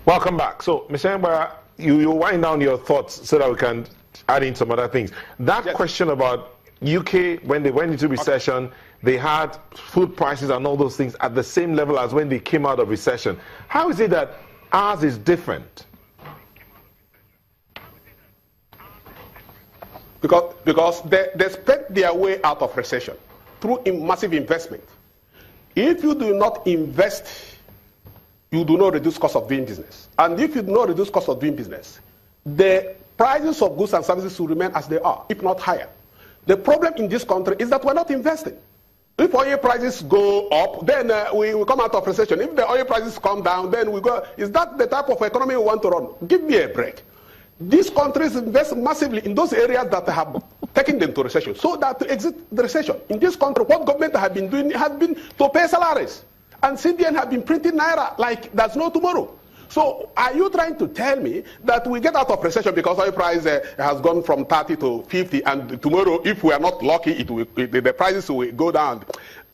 Welcome back. So, Mr. Mbara, you wind down your thoughts so that we can add in some other things. That question about UK, when they went into recession, they had food prices and all those things at the same level as when they came out of recession. How is it that ours is different? Because they spent their way out of recession through massive investment. If you do not invest, you do not reduce cost of doing business. And if you do not reduce cost of doing business, the prices of goods and services will remain as they are, if not higher. The problem in this country is that we're not investing. If oil prices go up, then we come out of recession. If the oil prices come down, then we go. Is that the type of economy we want to run? Give me a break. These countries invest massively in those areas that have taken them to recession, so that to exit the recession. In this country, what government have been doing has been to pay salaries. And CBN have been printing Naira like there's no tomorrow. So are you trying to tell me that we get out of recession because oil price has gone from 30 to 50, and tomorrow, if we are not lucky, the prices will go down?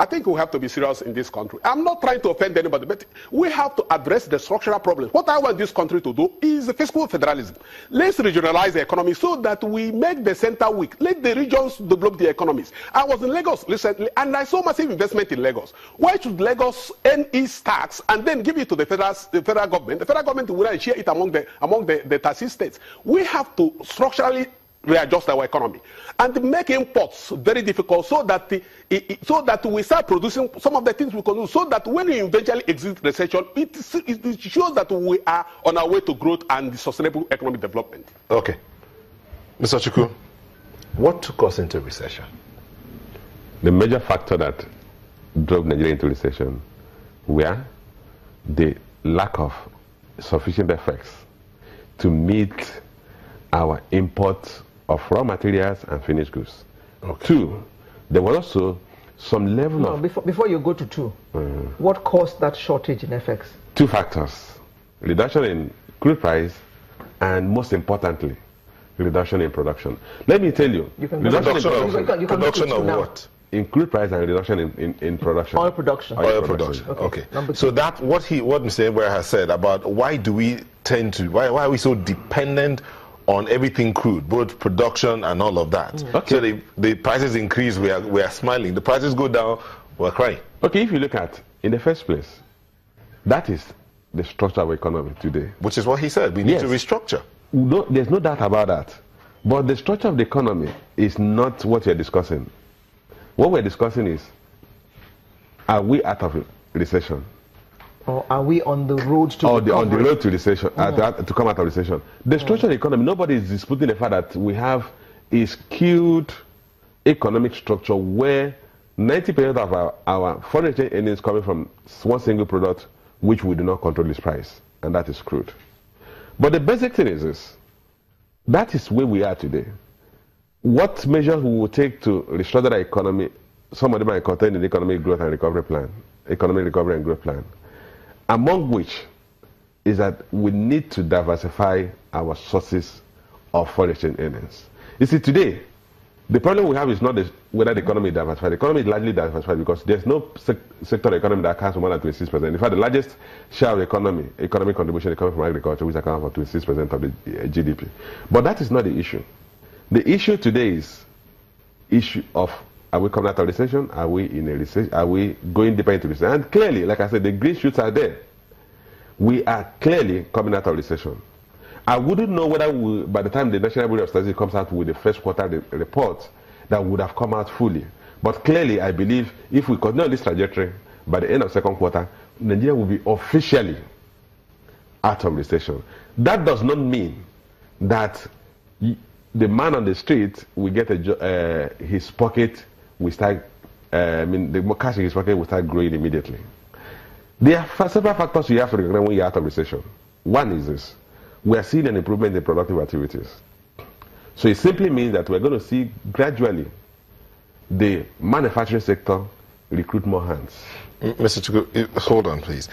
I think we have to be serious in this country. I'm not trying to offend anybody, but we have to address the structural problems. What I want this country to do is fiscal federalism. Let's regionalize the economy so that we make the center weak. Let the regions develop the economies. I was in Lagos recently, and I saw massive investment in Lagos. Why should Lagos earn its tax and then give it to the federal government? The federal government will share it among the taxing states. We have to structurally readjust our economy and make imports very difficult, so that we start producing some of the things we can do, so that when we eventually exit recession, it shows that we are on our way to growth and sustainable economic development. Okay. Mr. Chukwu, what took us into recession? The major factor that drove Nigeria into recession were the lack of sufficient effects to meet our imports of raw materials and finished goods. Okay. Two, there was also some level of... Before you go to two, what caused that shortage in FX? Two factors. Reduction in crude price, and most importantly, reduction in production. Let me tell you, reduction of what? In crude price and reduction in production. Oil production. Oil production. Okay. So that what Mr. Mbara has said about why do we tend to, why are we so dependent on everything crude, both production and all of that? Okay. So the prices increase, we are smiling. The prices go down, we're crying. Okay, if you look at, in the first place, that is the structure of our economy today. Which is what he said, we need to restructure. No, there's no doubt about that. But the structure of the economy is not what we're discussing. What we're discussing is, are we out of recession? Or are we on the road to on the road to recession, to come out of recession? The structure of the economy, nobody is disputing the fact that we have a skewed economic structure where 90% of our foreign exchange earnings coming from one single product, which we do not control its price, and that is crude. But the basic thing is this: that is where we are today. What measures we will take to restructure the economy, some of them are contained in the economic growth and recovery plan, economic recovery and growth plan, among which is that we need to diversify our sources of foreign exchange earnings. You see, today, the problem we have is not whether the economy is diversified. The economy is largely diversified because there's no sector of the economy that accounts for more than 26%. In fact, the largest share of the economic contribution is coming from agriculture, which accounts for 26% of the GDP. But that is not the issue. The issue today is issue of, are we coming out of recession? Are we in a recession? Are we going deeper into recession? And clearly, like I said, the green shoots are there. We are clearly coming out of recession. I wouldn't know whether by the time the National Bureau of Statistics comes out with the first quarter report, that would have come out fully. But clearly, I believe if we continue on this trajectory, by the end of second quarter, Nigeria will be officially out of recession. That does not mean that the man on the street will get his pocket will start, the cash in his pocket will start growing immediately. There are several factors you have to recognize when you're out of recession. One is this: we are seeing an improvement in productive activities. So it simply means that we're going to see gradually the manufacturing sector recruit more hands. Mr. Chukwu, hold on, please.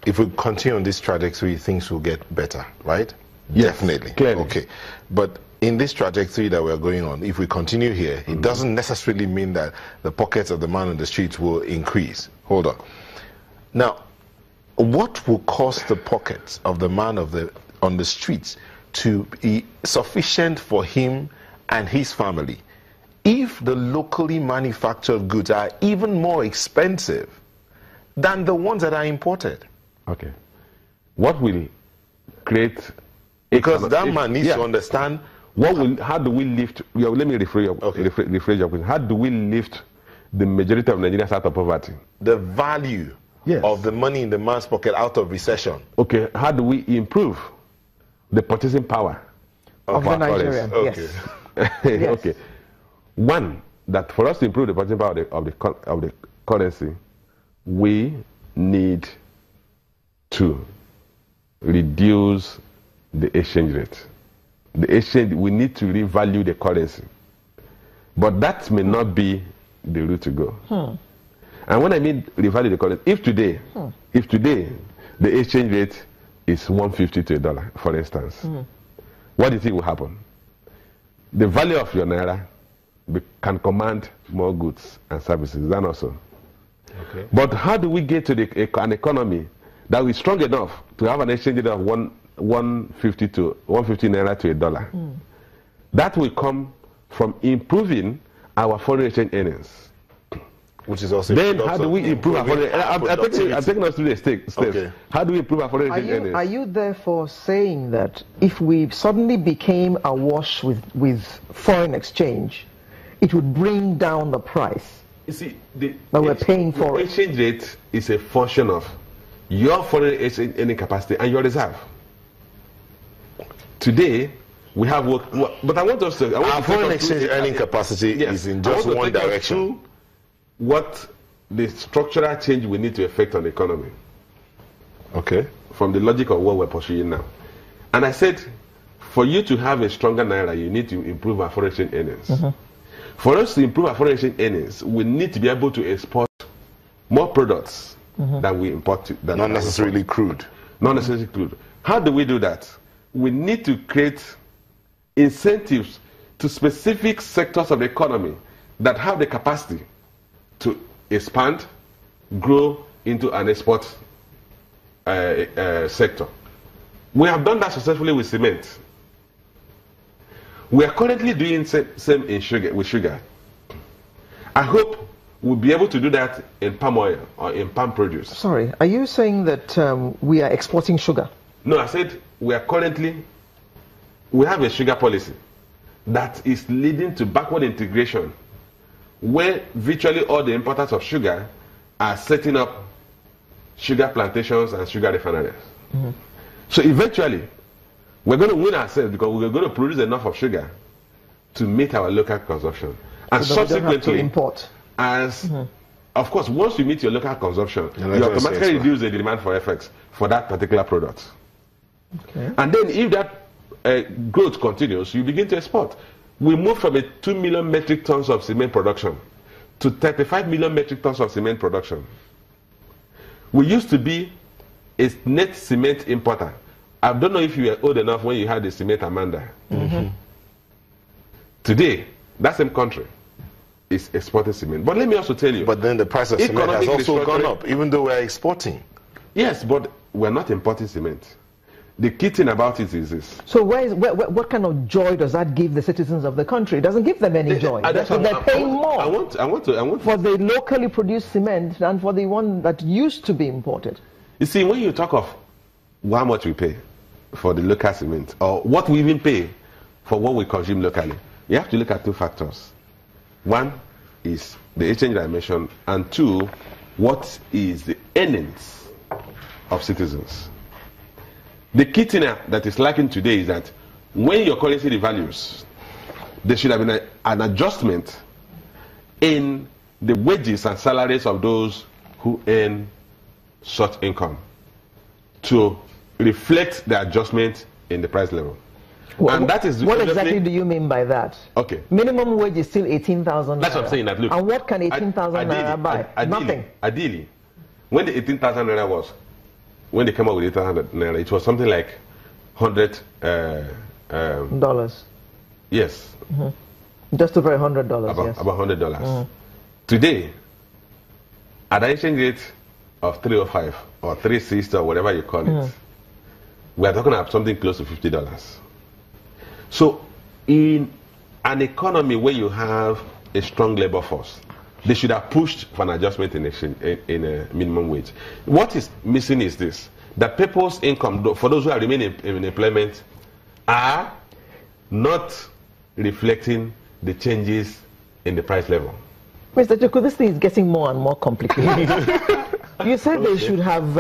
If we continue on this trajectory, things will get better, right? Yes, definitely. Clearly. Okay. But in this trajectory that we're going on, if we continue here, it doesn't necessarily mean that the pockets of the man on the streets will increase. Hold on. Now, what will cost the pockets of the man on the streets to be sufficient for him and his family if the locally manufactured goods are even more expensive than the ones that are imported? Okay. What will create... Because that man needs to understand... How do we lift... Let me rephrase your question. How do we lift the majority of Nigerians out of poverty? The value of the money in the man's pocket out of recession. Okay. How do we improve the purchasing power of the Nigerian? Okay. Yes. Yes. Okay. One, that for us to improve the purchasing power of the currency, we need to reduce the exchange rate. We need to revalue the currency. But that may not be the route to go. And when I mean revalue the currency, if today the exchange rate is 150 to $1, for instance, what do you think will happen? The value of your Naira can command more goods and services than also. Okay. But how do we get to an economy that is strong enough to have an exchange rate of 150 Naira to $1? That will come from improving our foreign exchange earnings. Which is also... Then how do we improve our foreign... I'm taking us through the steps. Okay. How do we improve our foreign exchange earnings? Are you therefore saying that if we suddenly became awash with foreign exchange, it would bring down the price? You see, that we're paying for the exchange rate is a function of your foreign exchange earning capacity and your reserve. Today, we have work, but I want us to... Our foreign exchange earning capacity is in just one direction. What the structural change we need to effect on the economy. Okay. From the logic of what we're pursuing now. And I said, for you to have a stronger Naira, you need to improve our foreign exchange earnings. For us to improve our foreign exchange earnings, we need to be able to export more products than we import. Not necessarily crude. Not necessarily crude. How do we do that? We need to create incentives to specific sectors of the economy that have the capacity to expand, grow into an export sector. We have done that successfully with cement. We are currently doing same in with sugar. I hope we'll be able to do that in palm oil or in palm produce. Sorry, are you saying that we are exporting sugar? No, I said we have a sugar policy that is leading to backward integration, where virtually all the importers of sugar are setting up sugar plantations and sugar refineries. So eventually, we're going to win ourselves because we're going to produce enough of sugar to meet our local consumption. And so subsequently, import. Of course, once you meet your local consumption, you automatically reduce the demand for FX for that particular product. Okay. And then if that growth continues, you begin to export. We move from a 2 million metric tons of cement production to 35 million metric tons of cement production. We used to be a net cement importer. I don't know if you were old enough when you had the cement Amanda. Today, that same country is exporting cement. But let me also tell you. But then the price of cement has also gone up, even though we're exporting. Yes, but we're not importing cement. The key thing about it is this. So what kind of joy does that give the citizens of the country? It doesn't give them any joy. So they're paying more I want for the locally produced cement than for the one that used to be imported. You see, when you talk of how much we pay for the local cement, or what we even pay for what we consume locally, you have to look at two factors. One is the exchange dimension, and two, what is the earnings of citizens. The key thing that is lacking today is that when your currency devalues, there should have been an adjustment in the wages and salaries of those who earn such income to reflect the adjustment in the price level. And that is what exactly do you mean by that? Okay. Minimum wage is still 18,000. That's what I'm saying. That look. And what can 18,000 naira buy? Nothing. Ideally, when the 18,000 naira was, when they came up with 18,000 naira, it was something like $100. Dollars. Yes. Just over $100. About yes. $100. Today, at the exchange rate of 305 or 360 or whatever you call it, we are talking about something close to $50. So in an economy where you have a strong labor force, they should have pushed for an adjustment in a minimum wage. What is missing is this, that people's income, for those who are remaining in employment, are not reflecting the changes in the price level. Mr. Joko, this thing is getting more and more complicated. You said they should have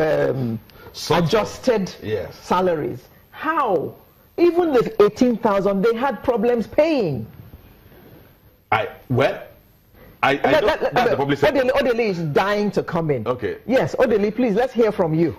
adjusted salaries. How? Even the 18,000, they had problems paying. That's the public sector. Odele is dying to come in. Okay. Yes, Odele, please, let's hear from you.